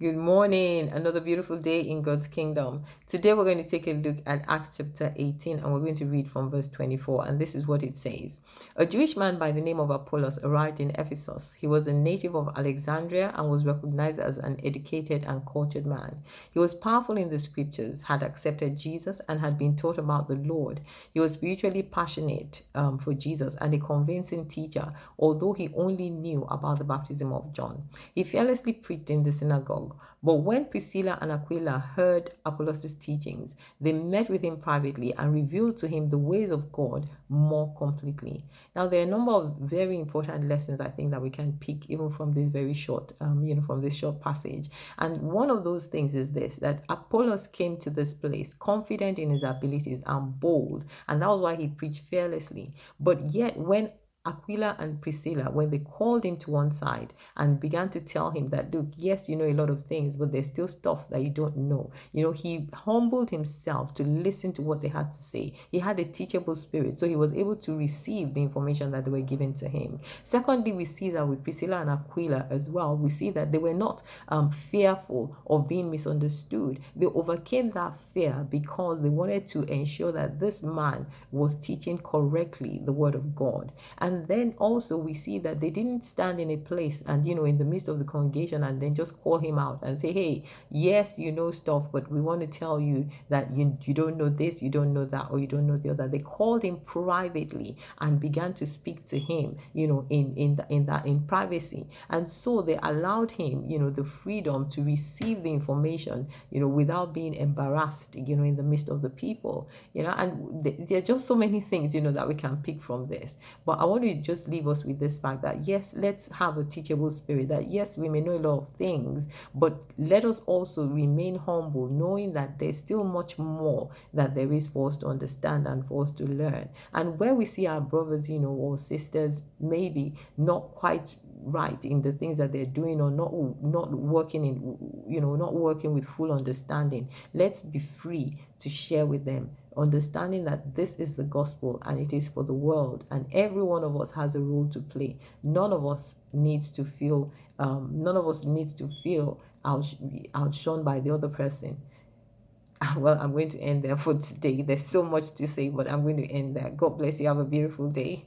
Good morning. Another beautiful day in God's kingdom. Today we're going to take a look at Acts chapter 18 and we're going to read from verse 24. And this is what it says. A Jewish man by the name of Apollos arrived in Ephesus. He was a native of Alexandria and was recognized as an educated and cultured man. He was powerful in the scriptures, had accepted Jesus, and had been taught about the Lord. He was spiritually passionate for Jesus and a convincing teacher, although he only knew about the baptism of John. He fearlessly preached in the synagogue. But when Priscilla and Aquila heard Apollos' teachings, they met with him privately and revealed to him the ways of God more completely. Now, there are a number of very important lessons I think that we can pick even from this very short, from this short passage. And one of those things is this, that Apollos came to this place confident in his abilities and bold, and that was why he preached fearlessly. But yet, when Aquila and Priscilla, when they called him to one side and began to tell him that, look, yes, you know a lot of things, but there's still stuff that you don't know. He humbled himself to listen to what they had to say. He had a teachable spirit, so he was able to receive the information that they were given to him. Secondly, we see that with Priscilla and Aquila as well, we see that they were not fearful of being misunderstood. They overcame that fear because they wanted to ensure that this man was teaching correctly the word of God. And then also we see that they didn't stand in a place and, in the midst of the congregation and then just call him out and say, hey, yes, you know stuff, but we want to tell you that you don't know this, you don't know that, or you don't know the other. They called him privately and began to speak to him, in privacy. And so they allowed him, the freedom to receive the information, without being embarrassed, in the midst of the people, and there are just so many things, that we can pick from this. But I want to just leave us with this fact that, yes, let's have a teachable spirit, that, yes, we may know a lot of things, but let us also remain humble, knowing that there's still much more that there is for us to understand and for us to learn. And where we see our brothers, or sisters, maybe not quite right in the things that they're doing, or not working not working with full understanding, let's be free to share with them, understanding that this is the gospel and it is for the world, and every one of us has a role to play. None of us needs to feel outshone by the other person. Well, I'm going to end there for today. There's so much to say, but I'm going to end there. God bless you. Have a beautiful day.